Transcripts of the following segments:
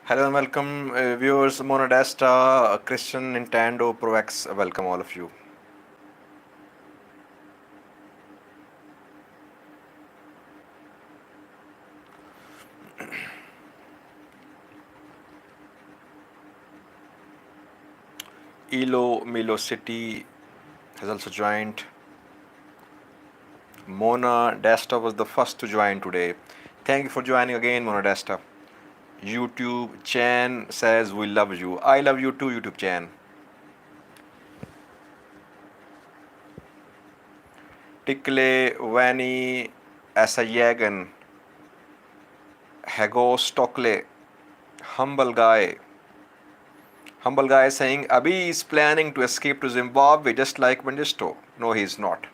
Hello and welcome, viewers. Monodasta, Christian, Nintendo, Pro X. Welcome all of you. Elo Milo City has also joined. Mona Dasta was the first to join today. Thank you for joining again, Mona Dasta. YouTube Chan says we love you. I love you too, YouTube Chan. Tikle Vani Asayagan Hago Stokle Humble Guy. Humble Guy saying Abi is planning to escape to Zimbabwe just like Mengistu. No, he is not.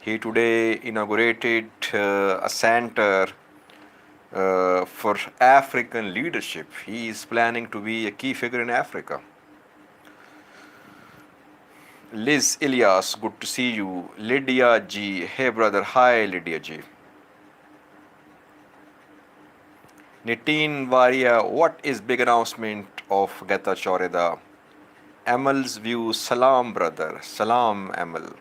He today inaugurated a center for African leadership. He is planning to be a key figure in Africa. Liz Ilyas, good to see you. Lydia G, hey brother, hi Lydia G. Nitin Varia, what is big announcement of Geta Choreda? Amal's view, salam brother, salam Amal.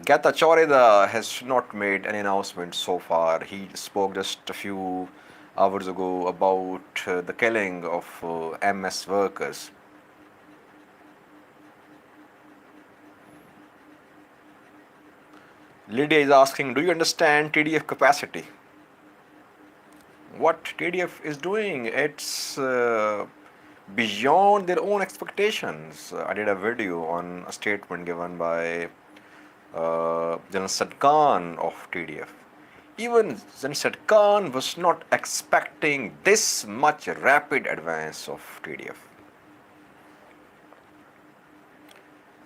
Geta Choreda has not made any announcement so far. He spoke just a few hours ago about the killing of MS workers. Lydia is asking, do you understand TDF capacity? What TDF is doing, it's beyond their own expectations. I did a video on a statement given by General Sadkan of TDF. Even General Sadkan was not expecting this much rapid advance of TDF.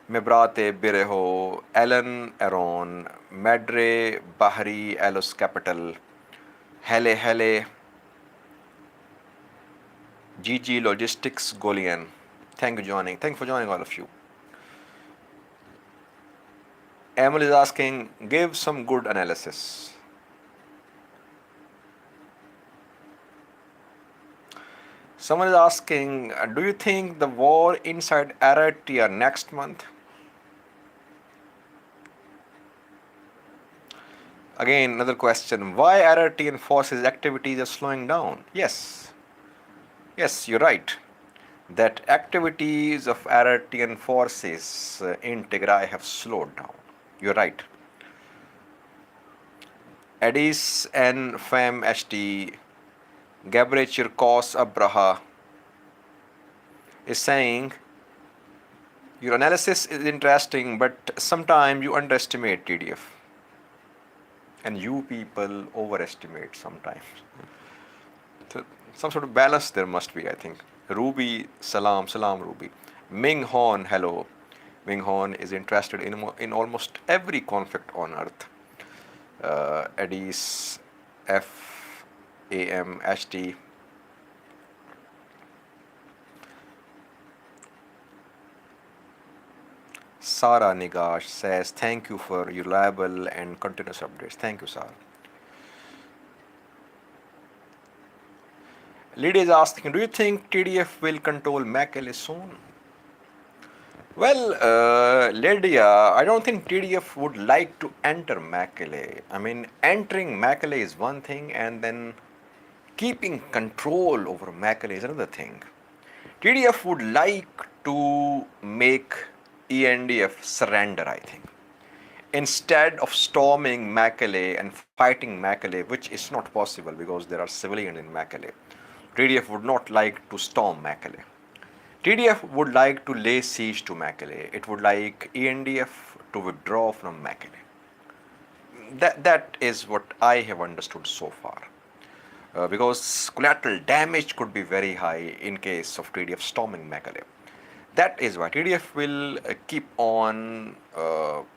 Mebrate Bireho, Alan Aron, Madre Bahri Alos Capital, Hele Hele, GG Logistics Golian. Thank you joining. Thank you for joining all of you. Emil is asking, give some good analysis. Someone is asking, do you think the war inside Eritrea next month? Again, another question. Why Eritrean forces activities are slowing down? Yes, you're right. That activities of Eritrean forces in Tigray have slowed down. You're right. Addis and Fem HT Gabriel Chirkos Abraha is saying, your analysis is interesting, but sometimes you underestimate TDF. And you people overestimate sometimes. So some sort of balance there must be, I think. Ruby, salam Ruby. Ming Hon, hello. Ming Hon is interested in almost every conflict on earth. Addis, F, AM, HT. Sara Nigash says, thank you for your reliable and continuous updates. Thank you, Sara. Lydia is asking, do you think TDF will control Mekelle soon? Well, Lydia, I don't think TDF would like to enter Mekelle. I mean, entering Mekelle is one thing, and then keeping control over Mekelle is another thing. TDF would like to make ENDF surrender, I think. Instead of storming Mekelle and fighting Mekelle, which is not possible because there are civilians in Mekelle, TDF would not like to storm Mekelle. TDF would like to lay siege to Mekelle. It would like ENDF to withdraw from Mekelle. That is what I have understood so far. Because collateral damage could be very high in case of TDF storming Mekelle. That is why TDF will keep on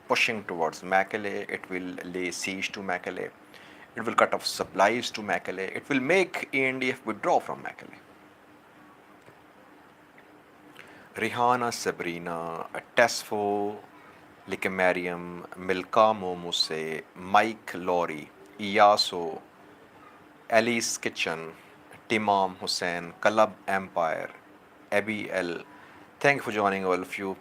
pushing towards Mekelle. It will lay siege to Mekelle. It will cut off supplies to Mekelle. It will make ENDF withdraw from Mekelle. Rihanna Sabrina, Tesfo, Likemariam, Milka Momuse, Mike Laurie, Iyaso, Alice Kitchen, Timam Hussein, Kalab Empire, Abi L. Thank you for joining, all of you.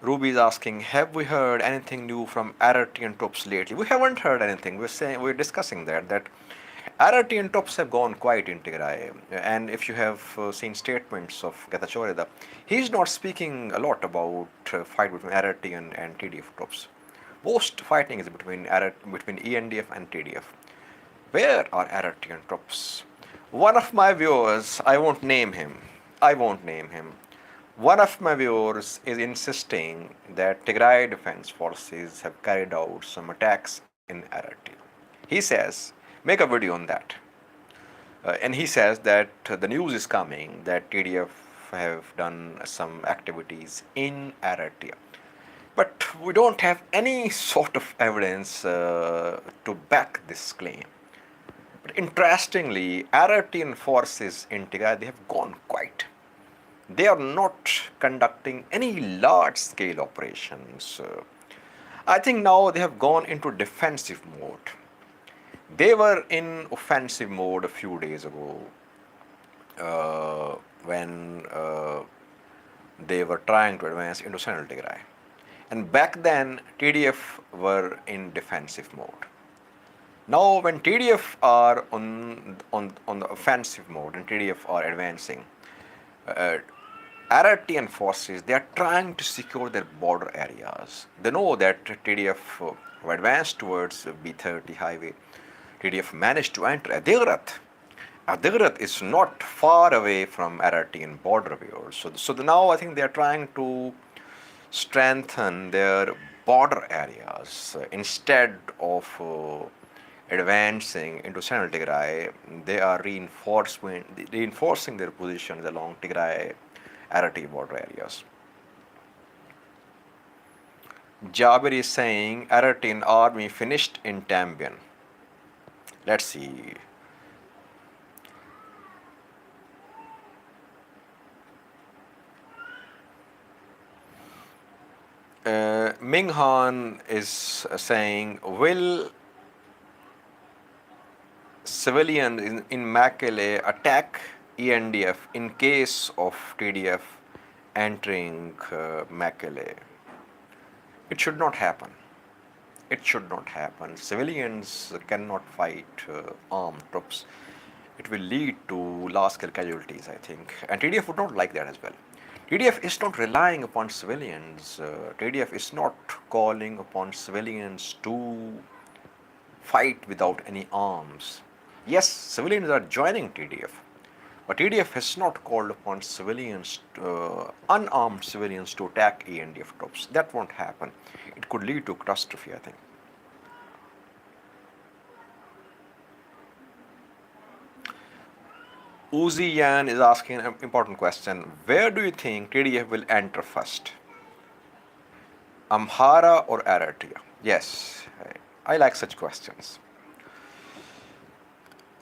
Ruby is asking, have we heard anything new from Aratian troops lately? We haven't heard anything. We're discussing that Aratian troops have gone quiet in Tigray. And if you have seen statements of Getachew, he's not speaking a lot about fight between Aratian and TDF troops. Most fighting is between ENDF and TDF. Where are Aratian troops? One of my viewers, I won't name him. One of my viewers is insisting that Tigray Defense Forces have carried out some attacks in Arati. He says, make a video on that. And he says that the news is coming that TDF have done some activities in Arati. But we don't have any sort of evidence to back this claim. But interestingly, Aratian forces in Tigray, they have gone quiet. They are not conducting any large scale operations. I think now they have gone into defensive mode. They were in offensive mode a few days ago when they were trying to advance into central Tigray. And back then, TDF were in defensive mode. Now, when TDF are on the offensive mode and TDF are advancing, Aratian forces, they are trying to secure their border areas. They know that TDF have advanced towards B30 highway. TDF managed to enter Adigrat. Adigrat is not far away from Aratian border viewers. So now I think they are trying to strengthen their border areas instead of advancing into central Tigray. They are reinforcing their positions along Tigray Arati border areas. Jabir is saying Aratian army finished in Tambian. Let's see. Ming Han is saying, will civilians in Mekelle attack ENDF in case of TDF entering Mekelle? It should not happen. It should not happen. Civilians cannot fight armed troops. It will lead to large-scale casualties, I think. And TDF would not like that as well. TDF is not relying upon civilians. TDF is not calling upon civilians to fight without any arms. Yes, civilians are joining TDF, but TDF has not called upon civilians, unarmed civilians, to attack ENDF troops. That won't happen. It could lead to catastrophe, I think. Uzi Yan is asking an important question. Where do you think TDF will enter first? Amhara or Aratia? Yes, I like such questions.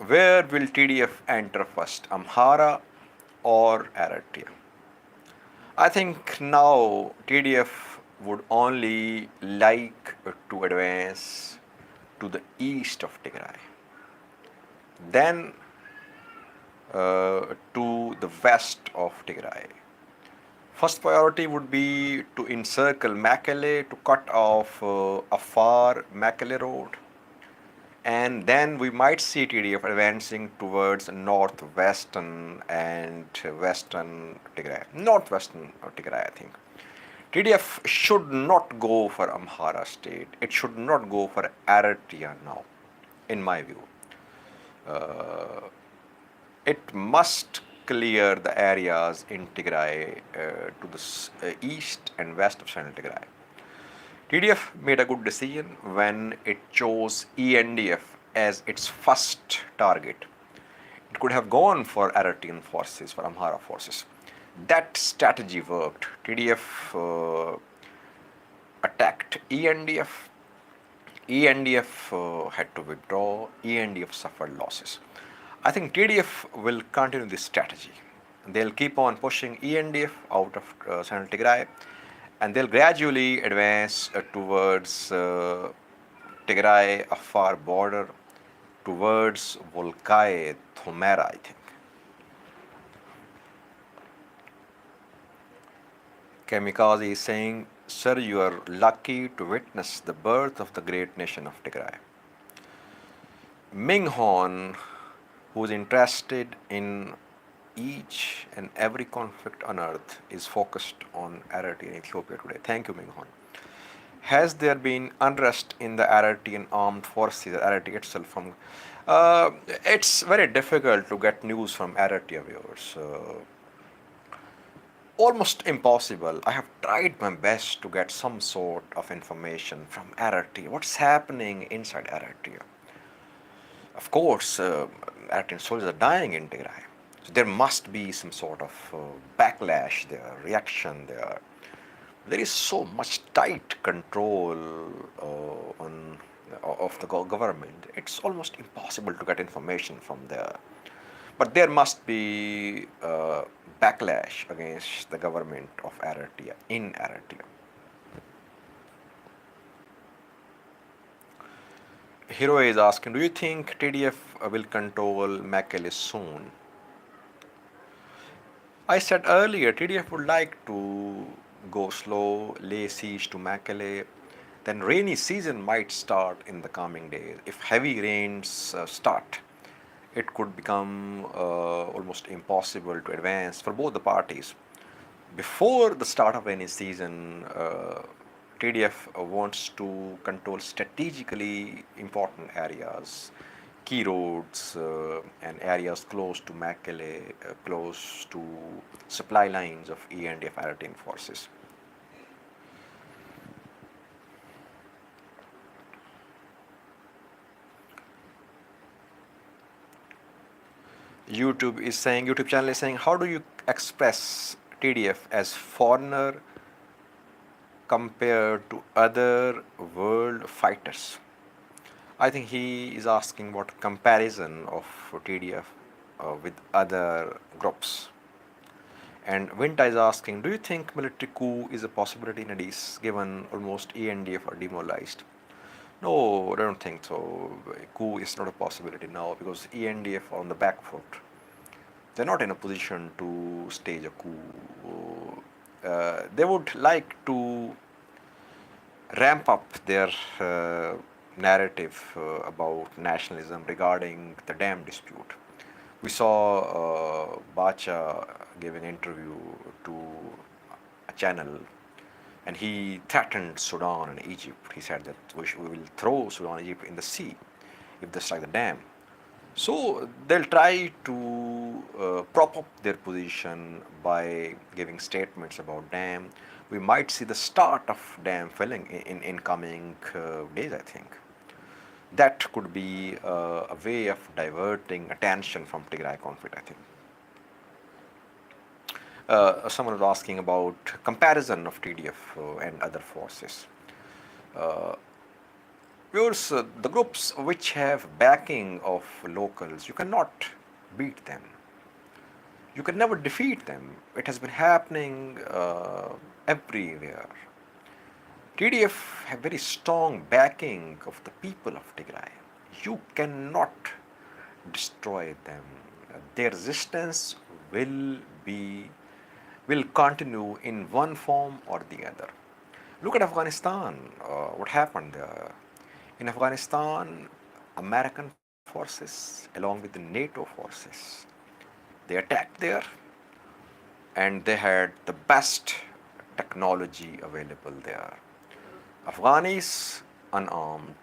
Where will TDF enter first, Amhara or Aratia? I think now TDF would only like to advance to the east of Tigray, then to the west of Tigray. First priority would be to encircle Mekelle, to cut off Afar Mekelle road, and then we might see TDF advancing towards northwestern and western Tigray. Northwestern Tigray, I think. TDF should not go for Amhara state. It should not go for Aratia now, in my view. It must clear the areas in Tigray to the east and west of central Tigray. TDF made a good decision when it chose ENDF as its first target. It could have gone for Aratian forces, for Amhara forces. That strategy worked. TDF attacked ENDF. ENDF had to withdraw. ENDF suffered losses. I think TDF will continue this strategy. They'll keep on pushing ENDF out of central Tigray, and they'll gradually advance towards Tigray Afar border, towards Volkai Thumera, I think. Kamikaze is saying, Sir, you are lucky to witness the birth of the great nation of Tigray. Ming Hon, who's interested in each and every conflict on earth, is focused on Eritrea in Ethiopia today. Thank you, Ming Hon. Has there been unrest in the Eritrean armed forces, Eritrea itself? It's very difficult to get news from Eritrea viewers. Almost impossible. I have tried my best to get some sort of information from Eritrea. What's happening inside Eritrea? Of course, Eritrean soldiers are dying in Tigray. So there must be some sort of backlash there, reaction there. There is so much tight control on of the government. It's almost impossible to get information from there. But there must be backlash against the government of Eritrea in Eritrea. Hero is asking, do you think TDF will control Mekelle soon? I said earlier, TDF would like to go slow, lay siege to Mekelle. Then rainy season might start in the coming days. If heavy rains start, it could become almost impossible to advance for both the parties. Before the start of any season, TDF wants to control strategically important areas, key roads, and areas close to Mekelle, close to supply lines of ENDF Eritrean forces. YouTube channel is saying, how do you express TDF as foreigner compared to other world fighters? I think he is asking about comparison of TDF with other groups. And Winta is asking, do you think military coup is a possibility in Addis given almost ENDF are demobilized? No, I don't think so. Coup is not a possibility now because ENDF are on the back foot. They're not in a position to stage a coup. They would like to ramp up their narrative about nationalism regarding the dam dispute. We saw Bacha give an interview to a channel and he threatened Sudan and Egypt. He said that we will throw Sudan and Egypt in the sea if they strike the dam. So they'll try to prop up their position by giving statements about dam. We might see the start of dam filling in coming days, I think. That could be a way of diverting attention from Tigray conflict, I think. Someone was asking about comparison of TDF and other forces. Viewers, the groups which have backing of locals, you cannot beat them. You can never defeat them. It has been happening everywhere. TDF have very strong backing of the people of Tigray. You cannot destroy them. Their resistance will continue in one form or the other. Look at Afghanistan. What happened there? In Afghanistan, American forces, along with the NATO forces, they attacked there, and they had the best technology available there. Afghanis unarmed,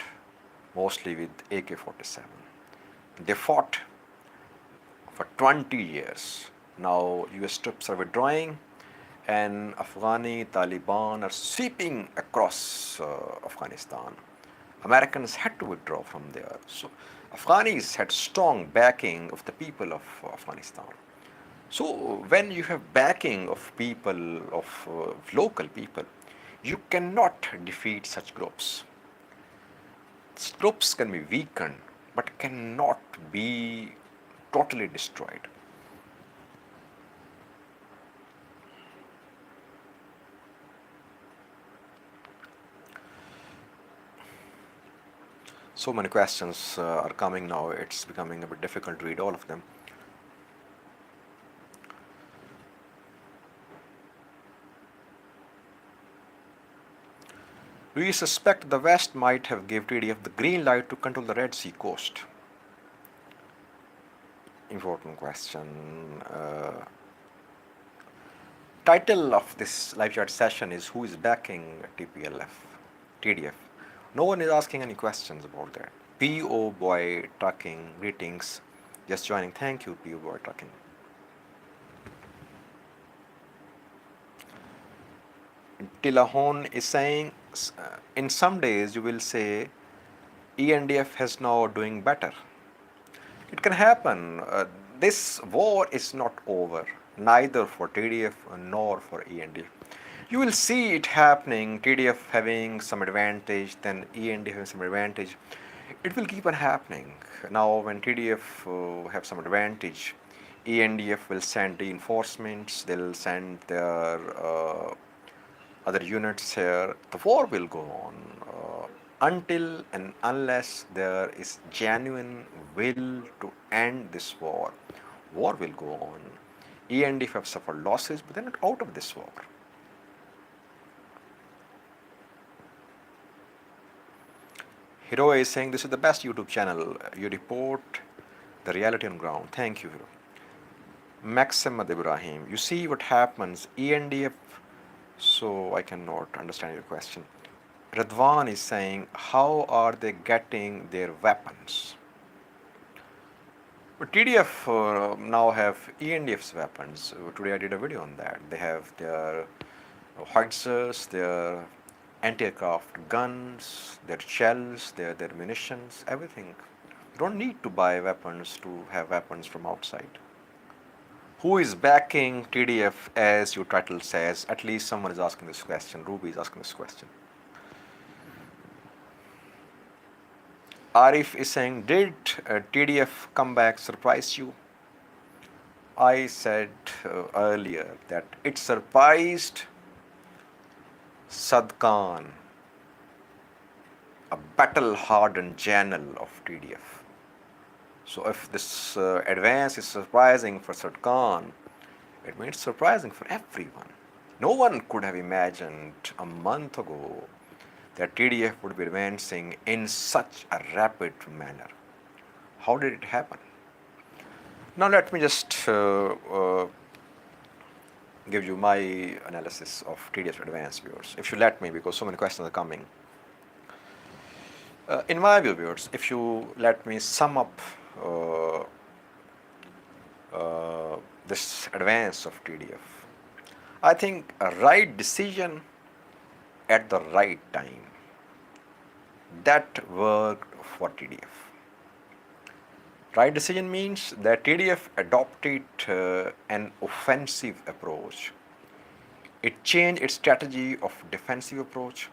mostly with AK-47. They fought for 20 years. Now US troops are withdrawing and Afghani Taliban are sweeping across Afghanistan. Americans had to withdraw from there. So Afghanis had strong backing of the people of Afghanistan. So when you have backing of people, of local people, you cannot defeat such groups. Groups can be weakened, but cannot be totally destroyed. So many questions are coming now, it's becoming a bit difficult to read all of them. Do you suspect the West might have given TDF the green light to control the Red Sea coast? Important question. Title of this live chat session is Who is backing TDF? No one is asking any questions about that. PO Boy Trucking, greetings. Just joining. Thank you, PO Boy Trucking. Tilahon is saying, in some days you will say ENDF has now doing better. It can happen. This war is not over, neither for TDF nor for ENDF. You will see it happening, TDF having some advantage, then ENDF having some advantage. It will keep on happening. Now, when TDF have some advantage, ENDF will send reinforcements, they'll send their other units here. The war will go on until and unless there is genuine will to end this war. War will go on. ENDF have suffered losses, but they're not out of this war. Hero is saying this is the best YouTube channel. You report the reality on ground. Thank you, Hero. Maxim Ibrahim, you see what happens. ENDF. So I cannot understand your question. Radwan is saying, how are they getting their weapons? But TDF now have ENDF's weapons. Today I did a video on that. They have their howitzers, their anti-aircraft guns, their shells, their munitions, everything. You don't need to buy weapons to have weapons from outside. Who is backing TDF, as your title says? At least someone is asking this question. Ruby is asking this question. Arif is saying, did TDF comeback surprise you? I said earlier that it surprised Sad Khan, a battle-hardened general of TDF. So if this advance is surprising for Sad Khan, it means surprising for everyone. No one could have imagined a month ago that TDF would be advancing in such a rapid manner. How did it happen? Now let me just give you my analysis of TDF advance, viewers, if you let me, because so many questions are coming. In my view, viewers, if you let me sum up this advance of TDF, I think a right decision at the right time, that worked for TDF. Right decision means that TDF adopted an offensive approach. It changed its strategy of defensive approach.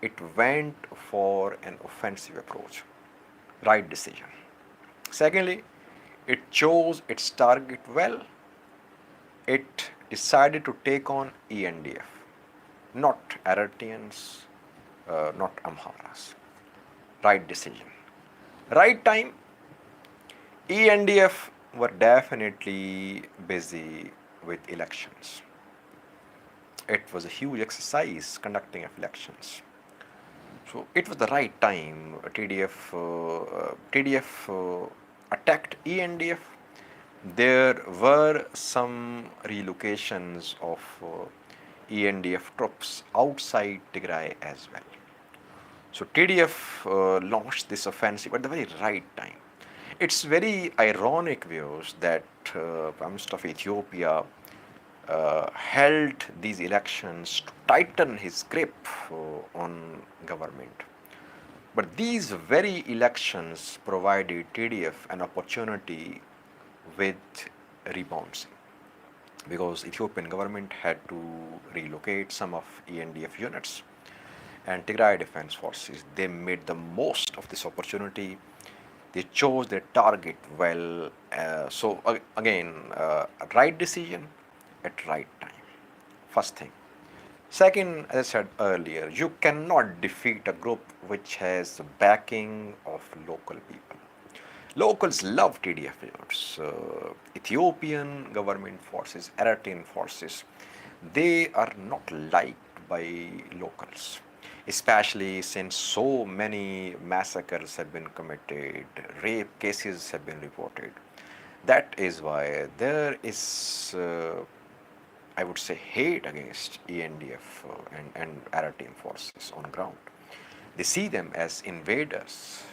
It went for an offensive approach. Right decision. Secondly, it chose its target well. It decided to take on ENDF, not Eritreans, not Amharas. Right decision. Right time, ENDF were definitely busy with elections. It was a huge exercise conducting of elections. So it was the right time. TDF attacked ENDF. There were some relocations of ENDF troops outside Tigray as well. So TDF launched this offensive at the very right time. It's very ironic, viewers, that Prime Minister of Ethiopia held these elections to tighten his grip on government. But these very elections provided TDF an opportunity with rebounding, because Ethiopian government had to relocate some of ENDF units, and Tigray Defense Forces, they made the most of this opportunity. They chose their target well. Again, right decision at right time. First thing. Second, as I said earlier, you cannot defeat a group which has the backing of local people. Locals love TDF units. Ethiopian government forces, Eritrean forces, they are not liked by locals. especially since so many massacres have been committed, rape cases have been reported. That is why there is, I would say, hate against ENDF and RRTM forces on ground. They see them as invaders.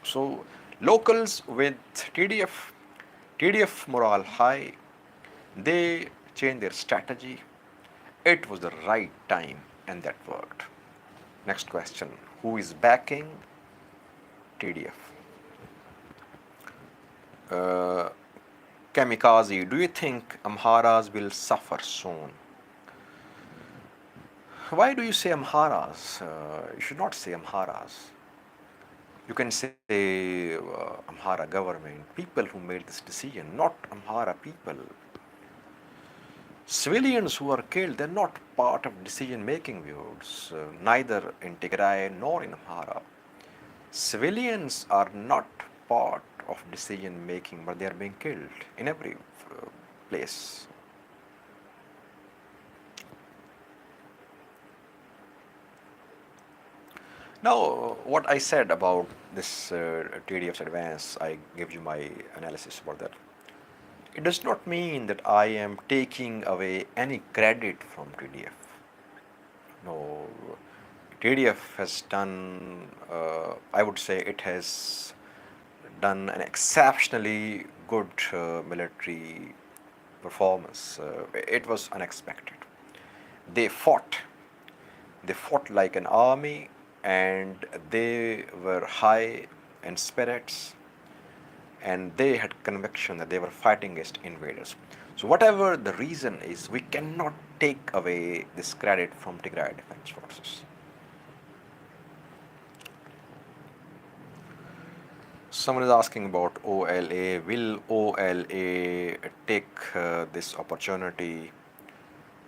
So locals with TDF, TDF morale high, they changed their strategy. It was the right time, and that worked. Next question: who is backing TDF? Uh, Kamikaze, do you think Amharas will suffer soon? Why do you say Amharas? You should not say Amharas. You can say Amhara government, people who made this decision, not Amhara people. Civilians who are killed, they're not part of decision making views, neither in Tigray nor in Amhara. Civilians are not part of decision making, but they are being killed in every place. Now, what I said about this TDF's advance, I gave you my analysis about that. It does not mean that I am taking away any credit from TDF. No, TDF has done, I would say, it has done an exceptionally good military performance. It was unexpected. They fought. They fought like an army, and they were high in spirits, and they had conviction that they were fighting against invaders. So whatever the reason is, we cannot take away this credit from Tigray Defense Forces. Someone is asking about OLA. Will OLA take this opportunity?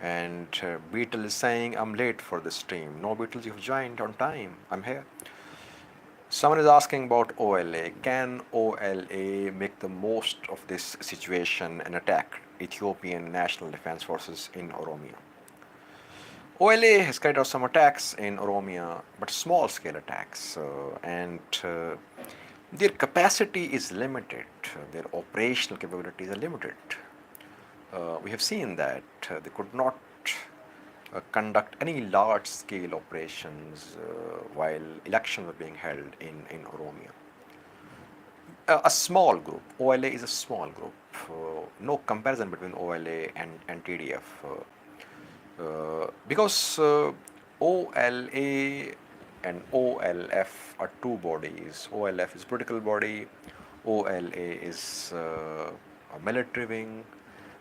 And Beetle is saying, I'm late for this stream. No, Beetle, you've joined on time. I'm here. Someone is asking about OLA. Can OLA make the most of this situation and attack Ethiopian National Defense Forces in Oromia? OLA has carried out some attacks in Oromia, but small scale attacks, and their capacity is limited, their operational capabilities are limited. We have seen that they could not conduct any large scale operations while elections were being held in Oromia. A small group, OLA is a small group, no comparison between OLA and TDF. Because OLA and OLF are two bodies. OLF is political body, OLA is a military wing.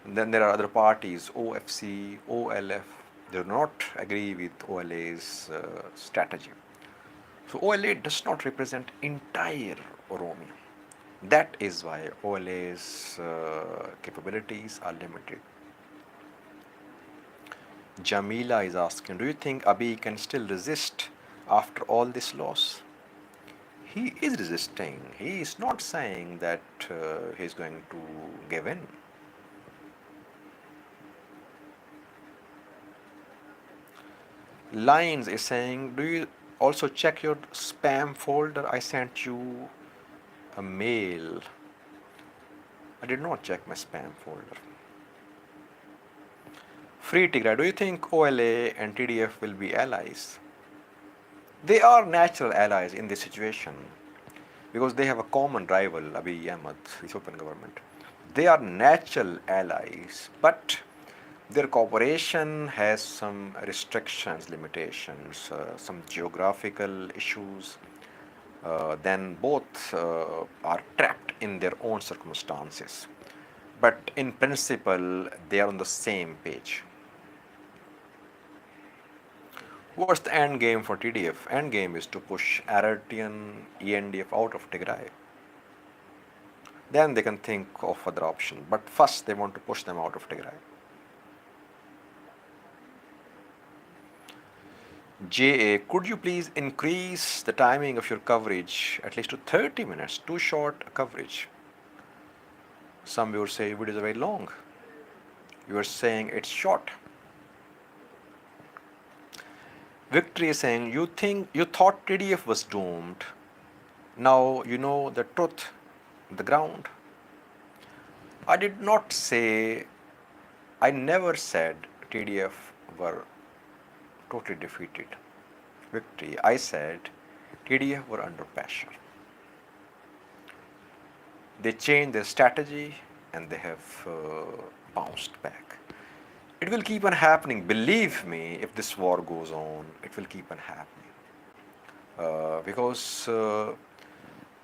And then there are other parties, OFC, OLF. They do not agree with OLA's strategy. So OLA does not represent entire Oromia. That is why OLA's capabilities are limited. Jamila is asking, do you think Abiy can still resist after all this loss? He is resisting. He is not saying that he is going to give in. Lines is saying, do you also check your spam folder? I sent you a mail. I did not check my spam folder. Free Tigray, do you think OLA and TDF will be allies? They are natural allies in this situation because they have a common rival, Abiy Ahmed, Ethiopian government. They are natural allies, but their cooperation has some restrictions, limitations, some geographical issues. Then both are trapped in their own circumstances. But in principle, they are on the same page. What's the end game for TDF? End game is to push Arartian ENDF out of Tigray. Then they can think of other option. But first they want to push them out of Tigray. JA, could you please increase the timing of your coverage at least to 30 minutes? Too short a coverage. Some viewers say videos are very long. You are saying it's short. Victory is saying, you thought TDF was doomed. Now you know the truth, the ground. I did not say, I never said TDF were totally defeated. Victory. I said TDF were under pressure. They changed their strategy and they have bounced back. It will keep on happening. Believe me, if this war goes on, it will keep on happening. Because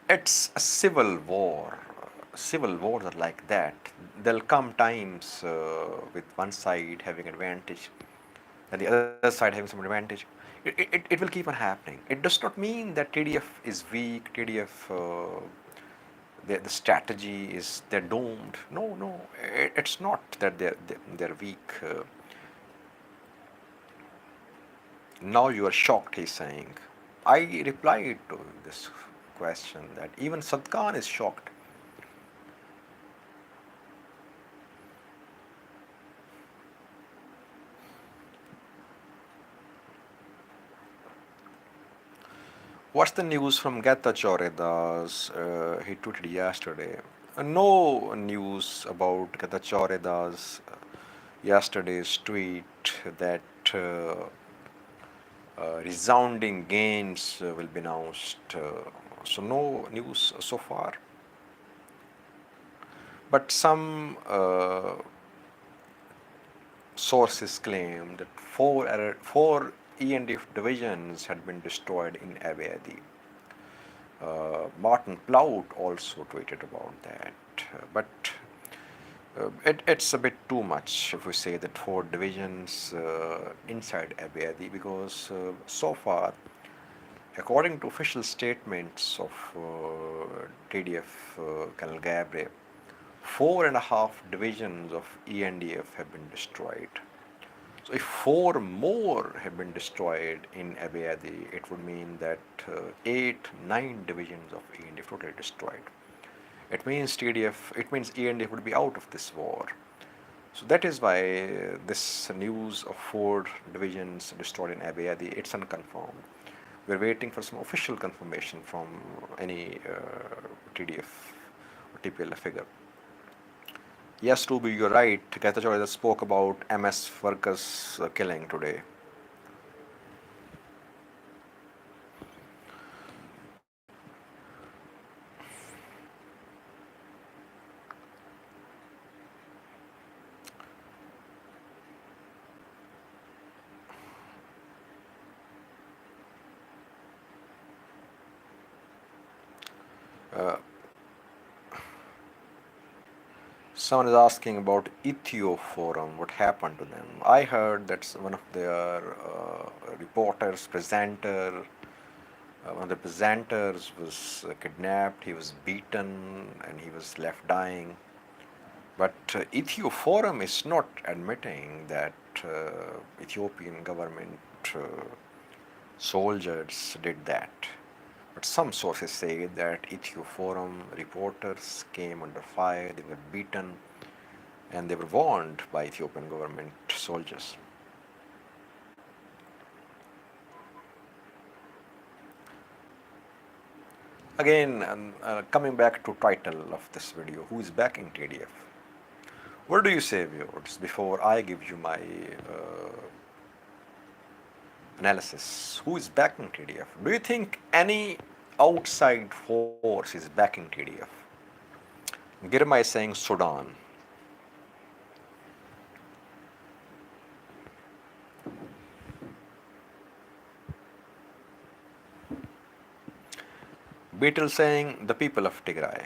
it's a civil war. Civil wars are like that. There'll come times with one side having advantage and the other side having some advantage. It will keep on happening. It does not mean that TDF is weak, TDF, the strategy is they're doomed. No, no, it's not that they're weak. Now you are shocked, he's saying. I replied to this question that even Sadkan is shocked. What's the news from Getachew-Reda's? He tweeted yesterday. No news about Getachew-Reda's yesterday's tweet that resounding gains will be announced. So no news so far. But some sources claim that four ENDF divisions had been destroyed in Abiadi. Martin Plaut also tweeted about that. But it's a bit too much if we say that four divisions inside Abiadi, because so far, according to official statements of TDF Colonel Gabre, 4.5 divisions of ENDF have been destroyed. So if four more have been destroyed in Abiadi, it would mean that 8, 9 divisions of ENDF totally destroyed. It means ENDF would be out of this war. So that is why this news of 4 divisions destroyed in Abiadi, it's unconfirmed. We're waiting for some official confirmation from any TDF or TPLF figure. Yes, Ruby, you're right. Getachew spoke about MS workers killing today. Uh, Someone is asking about Ethio Forum, what happened to them. I heard that one of their reporters, one of the presenters was kidnapped, he was beaten, and he was left dying. But Ethio Forum is not admitting that Ethiopian government soldiers did that. But some sources say that Ethio Forum reporters came under fire, they were beaten, and they were warned by Ethiopian government soldiers. Again, coming back to title of this video, who is backing TDF? What do you say, viewers, before I give you my analysis? Who is backing TDF? Do you think any outside force is backing TDF? Girma is saying Sudan. Beetle saying the people of Tigray.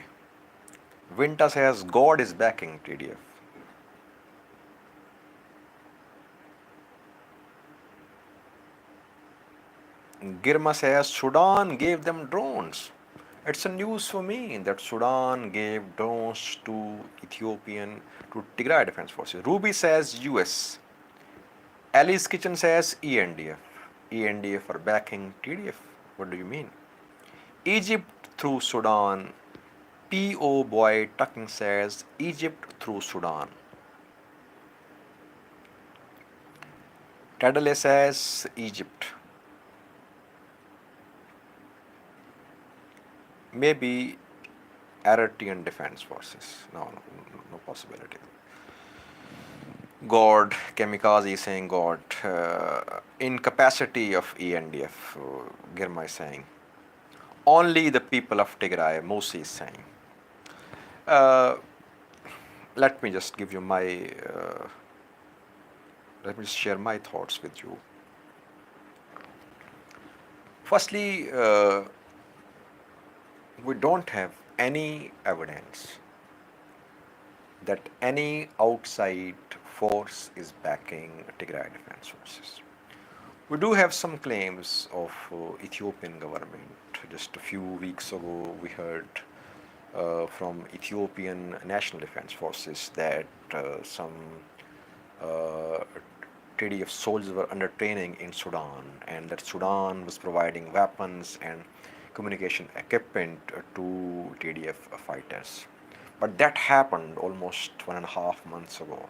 Vinta says God is backing TDF. Girma says Sudan gave them drones. It's a news for me that Sudan gave drones to Tigray Defense Forces. Ruby says US. Ali's Kitchen says ENDF. ENDF are backing TDF. What do you mean? Egypt through Sudan. P.O. Boy Tucking says Egypt through Sudan. Tadale says Egypt. maybe Eritrean Defense Forces. No, no, no possibility. God, kamikaze is saying God, incapacity of ENDF, Girma is saying. Only the people of Tigray, Musi is saying. Uh, let me just give you my, let me just share my thoughts with you. Firstly, we don't have any evidence that any outside force is backing Tigray Defense Forces. We do have some claims of Ethiopian government. Just a few weeks ago, we heard from Ethiopian National Defense Forces that some uh, TDF soldiers were under training in Sudan, and that Sudan was providing weapons and communication equipment to TDF fighters. But that happened almost 1.5 months ago.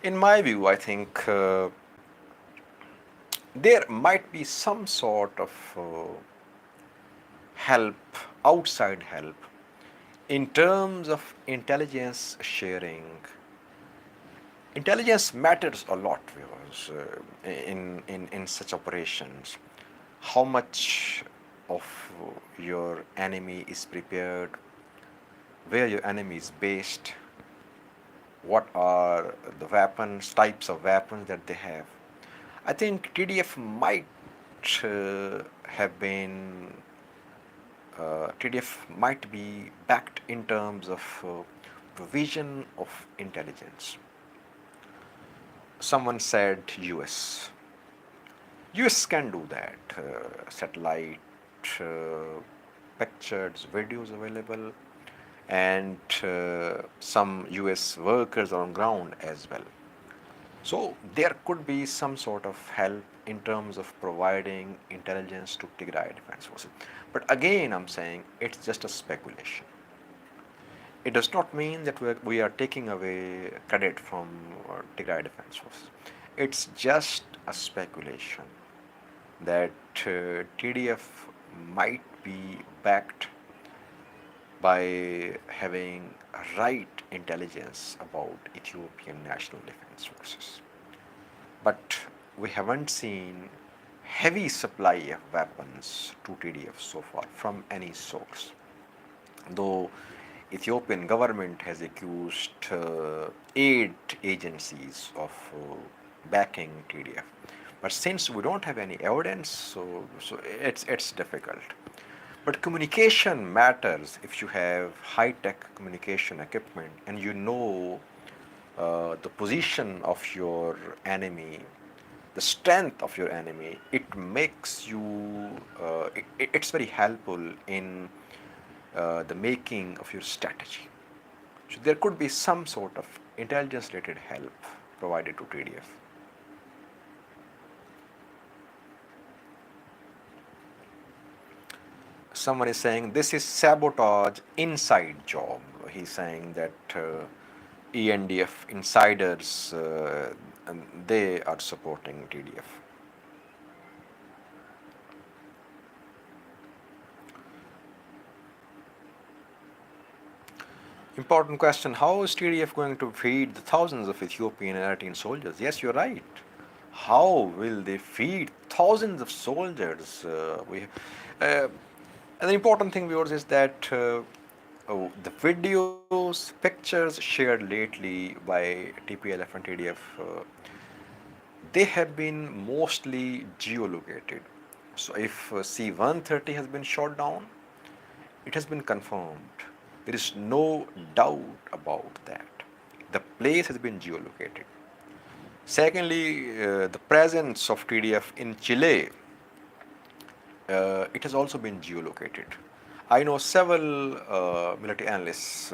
In my view, I think there might be some sort of help, outside help, in terms of intelligence sharing. Intelligence matters a lot, viewers, in such operations. How much of your enemy is prepared, where your enemy is based, what are the weapons, types of weapons that they have. I think TDF might have been, TDF might be backed in terms of provision of intelligence. Someone said US. US can do that. Satellite pictures, videos available, and some US workers on ground as well. So there could be some sort of help in terms of providing intelligence to Tigray Defense Forces. But again, I'm saying it's just a speculation. It does not mean that we are taking away credit from Tigray Defense Forces. It's just a speculation that TDF might be backed by having right intelligence about Ethiopian National Defense Forces. But we haven't seen heavy supply of weapons to TDF so far from any source. Though Ethiopian government has accused 8 agencies of backing TDF. But since we don't have any evidence, so it's difficult. But communication matters if you have high-tech communication equipment and you know the position of your enemy, the strength of your enemy. It makes you. It's very helpful in the making of your strategy. So there could be some sort of intelligence-related help provided to TDF. Someone is saying this is sabotage inside job. He's saying that ENDF insiders and they are supporting TDF. Important question: how is TDF going to feed the thousands of Ethiopian and Eritrean soldiers? Yes, you're right. How will they feed thousands of soldiers? And the important thing, viewers, is that the videos, pictures shared lately by TPLF and TDF, they have been mostly geolocated. So if C-130 has been shot down, it has been confirmed. There is no doubt about that. The place has been geolocated. Secondly, the presence of TDF in Chile, it has also been geolocated. I know several military analysts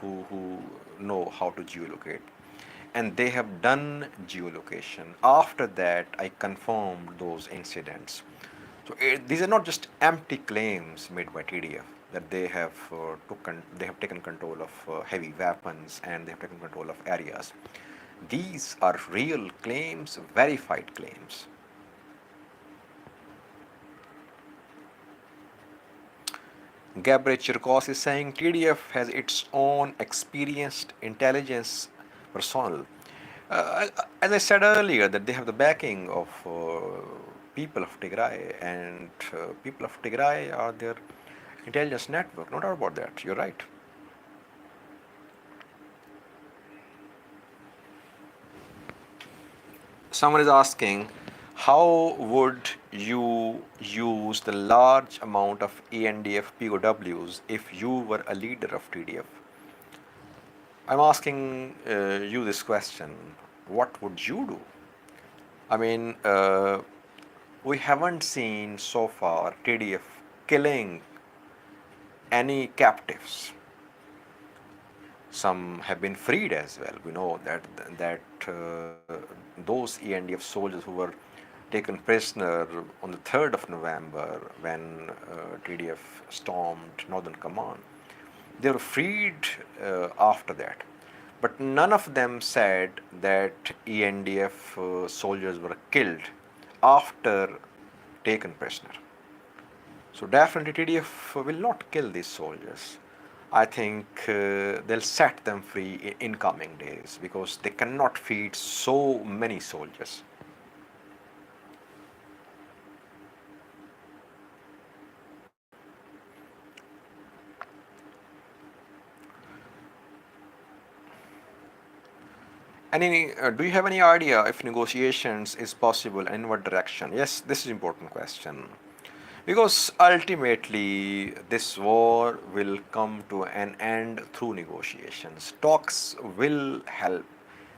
who know how to geolocate, and they have done geolocation. After that, I confirmed those incidents. So these are not just empty claims made by TDF that they have taken control of heavy weapons and they have taken control of areas. These are real claims, verified claims. Gabriel Chirkos is saying TDF has its own experienced intelligence personnel. As I said earlier, that they have the backing of people of Tigray, and people of Tigray are their intelligence network. No doubt about that. You're right. Someone is asking, how would you use the large amount of ENDF POWs if you were a leader of TDF? I'm asking you this question. What would you do? I mean, we haven't seen so far TDF killing any captives. Some have been freed as well. We know that those ENDF soldiers who were taken prisoner on the 3rd of November when TDF stormed Northern Command, they were freed after that. But none of them said that ENDF soldiers were killed after taken prisoner. So definitely TDF will not kill these soldiers. I think they'll set them free in coming days because they cannot feed so many soldiers. Do you have any idea if negotiations is possible and in what direction? Yes, this is important question. Because ultimately, this war will come to an end through negotiations. Talks will help,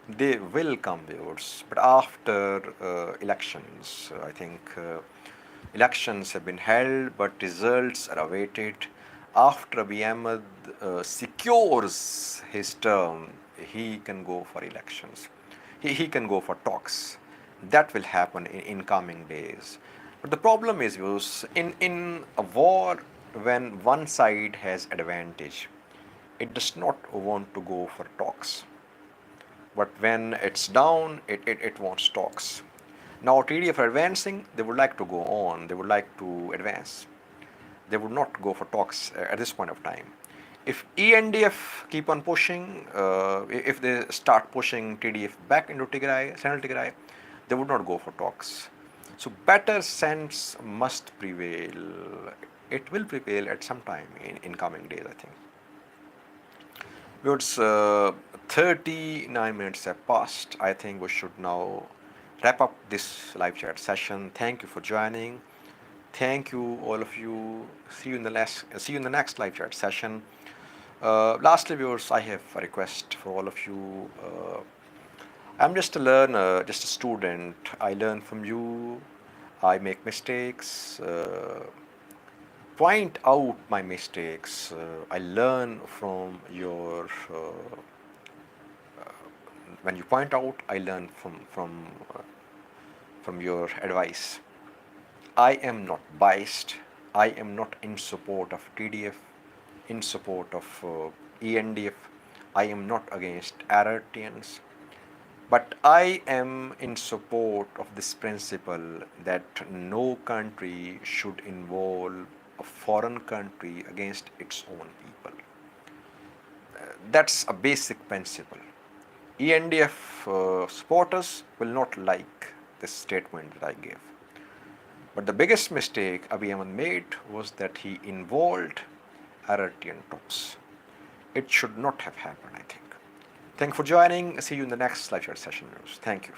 they will come towards, but after elections, I think elections have been held, but results are awaited. After Abiy Ahmed secures his term, he can go for elections. He can go for talks. That will happen in coming days. But the problem is, in a war, when one side has advantage, it does not want to go for talks. But when it's down, it wants talks. Now TDF are advancing, they would like to go on, they would like to advance. They would not go for talks at this point of time. If ENDF keep on pushing, if they start pushing TDF back into Tigray, Central Tigray, they would not go for talks. So better sense must prevail. It will prevail at some time in coming days, I think. It's 39 minutes have passed. I think we should now wrap up this live chat session. Thank you for joining. Thank you, all of you. See you in the next live chat session. Lastly, viewers, I have a request for all of you. I'm just a learner, just a student. I learn from you. I make mistakes. Point out my mistakes. I learn from your. When you point out, I learn from your advice. I am not biased. I am not in support of TDF, in support of ENDF. I am not against Aratians. But I am in support of this principle that no country should involve a foreign country against its own people. That's a basic principle. ENDF supporters will not like this statement that I gave. But the biggest mistake Abiy Ahmed made was that he involved Aratian troops. It should not have happened, I think. Thank you for joining. See you in the next live chat session. Thank you.